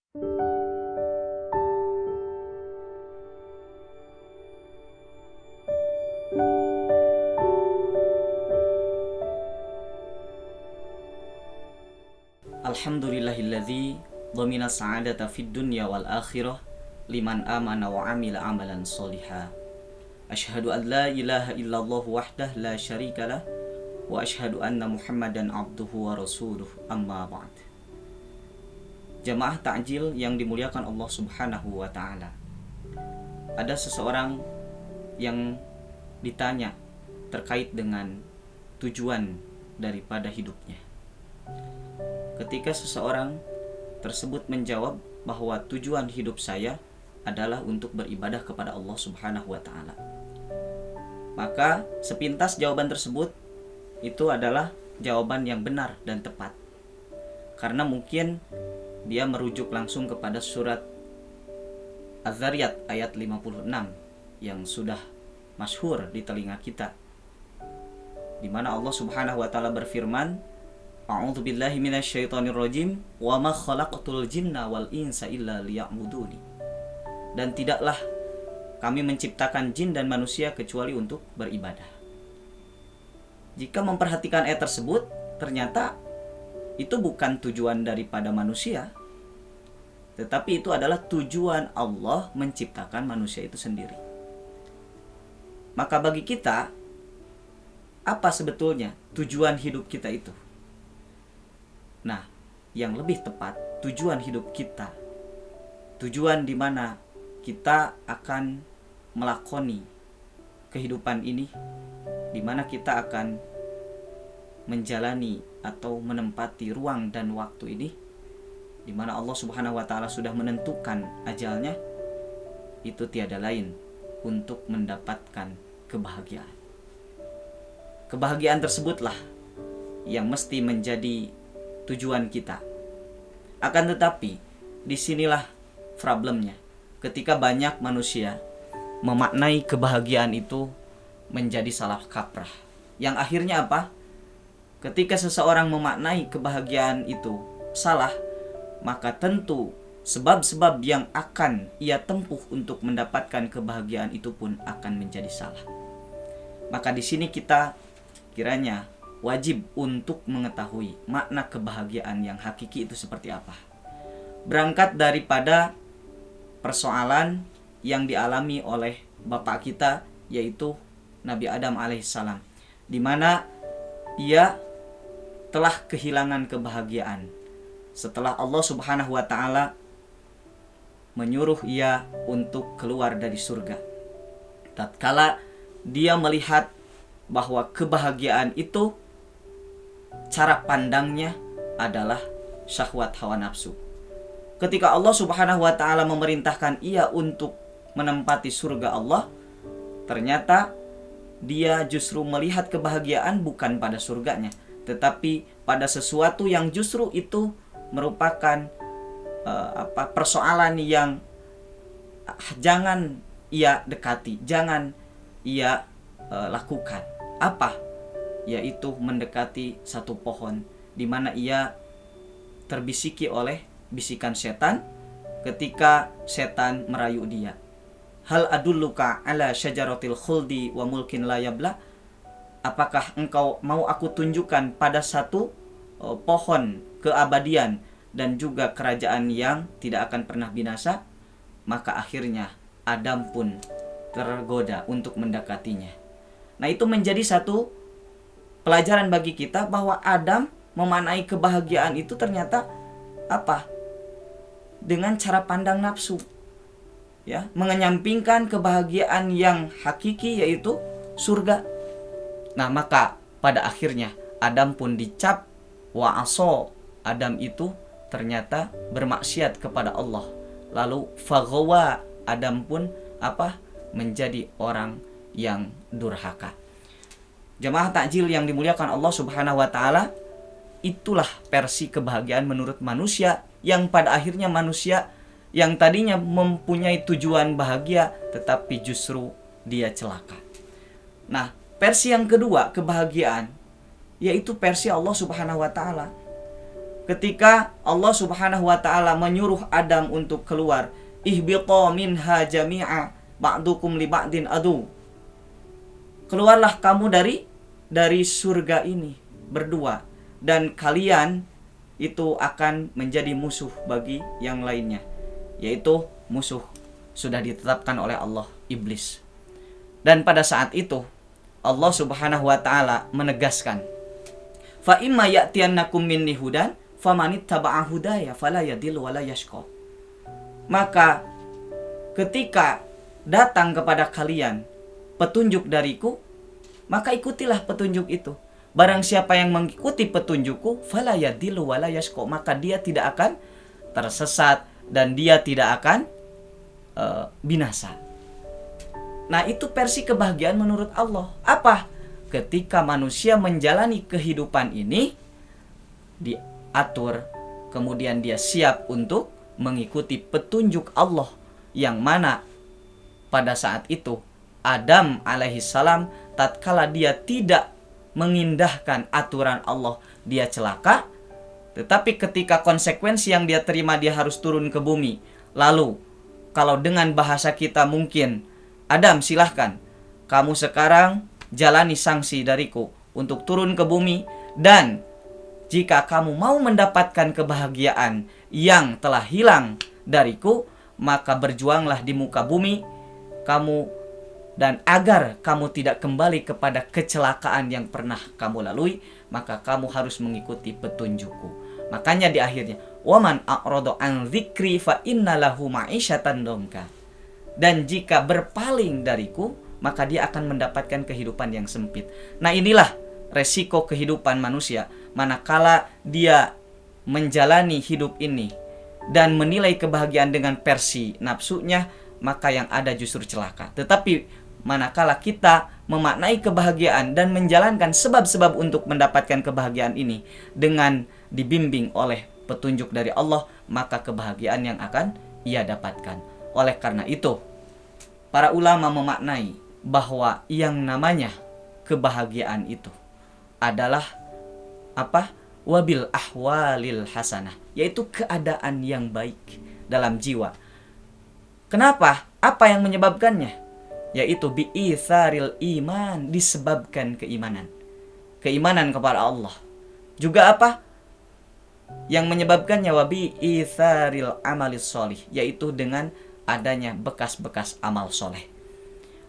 Alhamdulillahilladzi dhamina sa'adata fid dunya wal akhirah liman amana wa amila amalan sholiha. Asyhadu an la ilaha illallah wahdah la syarikalah wa asyhadu anna Muhammadan abduhu wa rasuluh, amma ba'd. Jamaah takjil yang dimuliakan Allah Subhanahu wa taala. Ada seseorang yang ditanya terkait dengan tujuan daripada hidupnya. Ketika seseorang tersebut menjawab bahwa tujuan hidup saya adalah untuk beribadah kepada Allah Subhanahu wa taala, maka sepintas jawaban tersebut itu adalah jawaban yang benar dan tepat. Karena mungkin dia merujuk langsung kepada surat Az-Zariyat ayat 56 yang sudah masyhur di telinga kita, di mana Allah Subhanahu wa taala berfirman, A'udzu billahi minasyaitonir rajim, wa ma khalaqtul jinna wal insa illa liya'buduni. Dan tidaklah kami menciptakan jin dan manusia kecuali untuk beribadah. Jika memperhatikan ayat tersebut, ternyata itu bukan tujuan daripada manusia, tetapi itu adalah tujuan Allah menciptakan manusia itu sendiri. Maka bagi kita, apa sebetulnya tujuan hidup kita itu? Nah, yang lebih tepat, tujuan hidup kita, tujuan di mana kita akan melakoni kehidupan ini, di mana kita akan menjalani atau menempati ruang dan waktu ini, di mana Allah Subhanahu wa taala sudah menentukan ajalnya, itu tiada lain untuk mendapatkan kebahagiaan. Kebahagiaan tersebutlah yang mesti menjadi tujuan kita. Akan tetapi, disinilah problemnya. Ketika banyak manusia memaknai kebahagiaan itu menjadi salah kaprah. Yang akhirnya apa? Ketika seseorang memaknai kebahagiaan itu salah, maka tentu sebab-sebab yang akan ia tempuh untuk mendapatkan kebahagiaan itu pun akan menjadi salah. Maka di sini kita kiranya wajib untuk mengetahui makna kebahagiaan yang hakiki itu seperti apa. Berangkat daripada persoalan yang dialami oleh bapak kita, yaitu Nabi Adam alaihissalam, di mana ia telah kehilangan kebahagiaan setelah Allah Subhanahu wa taala menyuruh ia untuk keluar dari surga. Tatkala dia melihat bahwa kebahagiaan itu cara pandangnya adalah syahwat hawa nafsu. Ketika Allah Subhanahu wa taala memerintahkan ia untuk menempati surga Allah, ternyata dia justru melihat kebahagiaan bukan pada surganya, tetapi pada sesuatu yang justru itu merupakan persoalan yang jangan ia dekati, jangan ia lakukan. Apa? Yaitu mendekati satu pohon di mana ia terbisiki oleh bisikan setan ketika setan merayu dia. Hal adulluka ala syajaratil khuldi wa mulkin la yabla? Apakah engkau mau aku tunjukkan pada satu pohon keabadian dan juga kerajaan yang tidak akan pernah binasa? Maka akhirnya Adam pun tergoda untuk mendekatinya. Nah, itu menjadi satu pelajaran bagi kita bahwa Adam memaknai kebahagiaan itu ternyata apa? Dengan cara pandang nafsu. Ya, mengenyampingkan kebahagiaan yang hakiki yaitu surga. Nah, maka pada akhirnya Adam pun dicap wa aso. Adam itu ternyata bermaksiat kepada Allah. Lalu faghawa, Adam pun apa? Menjadi orang yang durhaka. Jemaah takjil yang dimuliakan Allah Subhanahu wa taala, itulah versi kebahagiaan menurut manusia, yang pada akhirnya manusia yang tadinya mempunyai tujuan bahagia tetapi justru dia celaka. Nah, versi yang kedua kebahagiaan yaitu versi Allah Subhanahu wa taala. ketika Allah Subhanahu wa taala menyuruh Adam untuk keluar, ihbita minha jami'a ba'dukum li ba'din adu. Keluarlah kamu dari surga ini berdua, dan kalian itu akan menjadi musuh bagi yang lainnya, yaitu musuh sudah ditetapkan oleh Allah, iblis. Dan pada saat itu Allah Subhanahu wa taala menegaskan, fa imma ya'tiyannakum minni hudan famanittaba'a hudaya fala yadhillu wala yashqa. Maka ketika datang kepada kalian petunjuk dariku, maka ikutilah petunjuk itu. Barang siapa yang mengikuti petunjukku, fala yadhillu wala yashqa, maka dia tidak akan tersesat dan dia tidak akan binasa. Nah, itu versi kebahagiaan menurut Allah. Apa? Ketika manusia menjalani kehidupan ini diatur, kemudian dia siap untuk mengikuti petunjuk Allah, yang mana pada saat itu Adam alaihissalam tatkala dia tidak mengindahkan aturan Allah, dia celaka. Tetapi ketika konsekuensi yang dia terima, dia harus turun ke bumi. Lalu kalau dengan bahasa kita mungkin, Adam silahkan, kamu sekarang jalani sanksi dariku untuk turun ke bumi, dan jika kamu mau mendapatkan kebahagiaan yang telah hilang dariku, maka berjuanglah di muka bumi kamu, dan agar kamu tidak kembali kepada kecelakaan yang pernah kamu lalui, maka kamu harus mengikuti petunjukku. Makanya di akhirnya, waman a'rada an dzikri fa innalahu ma'isyatan dongka. Dan jika berpaling dariku, maka dia akan mendapatkan kehidupan yang sempit. Nah, inilah resiko kehidupan manusia. Manakala dia menjalani hidup ini dan menilai kebahagiaan dengan versi nafsunya, maka yang ada justru celaka. Tetapi manakala kita memaknai kebahagiaan dan menjalankan sebab-sebab untuk mendapatkan kebahagiaan ini dengan dibimbing oleh petunjuk dari Allah, maka kebahagiaan yang akan ia dapatkan. Oleh karena itu, para ulama memaknai bahwa yang namanya kebahagiaan itu adalah apa? Wabil ahwalil hasanah, yaitu keadaan yang baik dalam jiwa. Kenapa? Apa yang menyebabkannya? Yaitu bi'itharil iman, disebabkan keimanan. Keimanan kepada Allah. Juga apa? Yang menyebabkannya wabi itharil amalis solih, yaitu dengan adanya bekas-bekas amal soleh.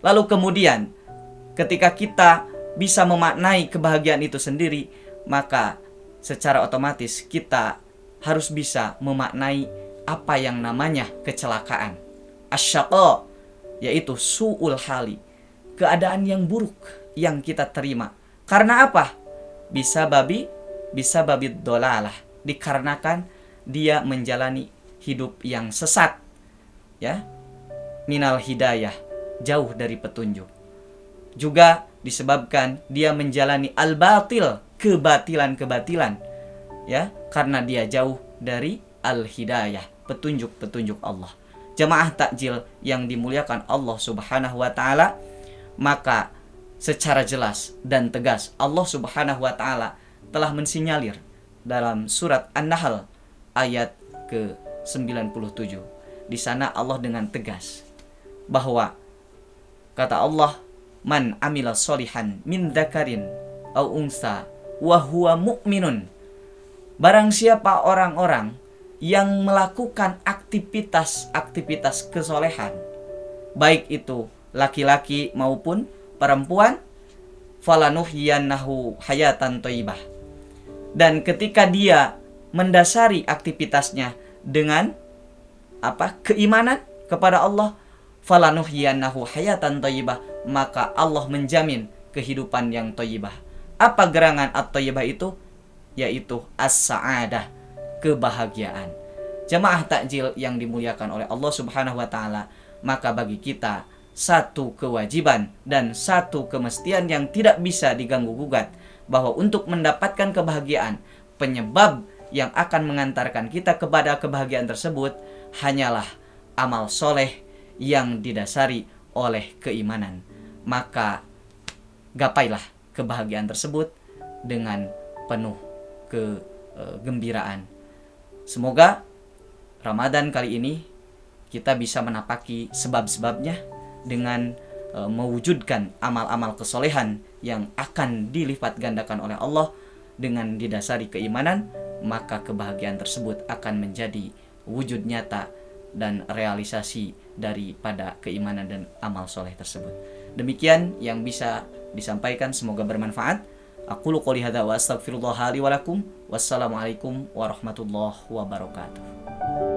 Lalu kemudian ketika kita bisa memaknai kebahagiaan itu sendiri, maka secara otomatis kita harus bisa memaknai apa yang namanya kecelakaan, asyaqa, yaitu su'ul hali, keadaan yang buruk yang kita terima. Karena apa? Bisa babi dolalah, dikarenakan dia menjalani hidup yang sesat, ya, minal hidayah, jauh dari petunjuk. Juga disebabkan dia menjalani al-batil, kebatilan-kebatilan, ya, karena dia jauh dari al-hidayah, petunjuk-petunjuk Allah. Jamaah takjil yang dimuliakan Allah Subhanahu wa taala, maka secara jelas dan tegas Allah Subhanahu wa taala telah mensinyalir dalam surat An-Nahl ayat ke-97. Di sana Allah dengan tegas bahwa kata Allah, man amila solihan min dzakarin au unsa wa huwa mu'minun. Barang siapa orang-orang yang melakukan aktivitas kesolehan, baik itu laki-laki maupun perempuan, falanuhyiyannahu hayatan thayyibah. Dan ketika dia mendasari aktivitasnya dengan apa? Keimanan kepada Allah, falanuhyiyannahu hayatan thayyibah, maka Allah menjamin kehidupan yang thayyibah. Apa gerangan at-thayyibah itu? Yaitu as-sa'adah, kebahagiaan. Jamaah takjil yang dimuliakan oleh Allah Subhanahu wa taala, maka bagi kita satu kewajiban dan satu kemestian yang tidak bisa diganggu gugat, bahwa untuk mendapatkan kebahagiaan, penyebab yang akan mengantarkan kita kepada kebahagiaan tersebut hanyalah amal soleh yang didasari oleh keimanan. Maka gapailah kebahagiaan tersebut dengan penuh kegembiraan. Semoga Ramadan kali ini kita bisa menapaki sebab-sebabnya dengan mewujudkan amal-amal kesolehan yang akan dilipat gandakan oleh Allah dengan didasari keimanan, maka kebahagiaan tersebut akan menjadi wujud nyata dan realisasi daripada keimanan dan amal soleh tersebut. Demikian yang bisa disampaikan, semoga bermanfaat. Aqulu qouli hadza wa astaghfirullah li wa lakum. Wassalamualaikum warahmatullahi wabarakatuh.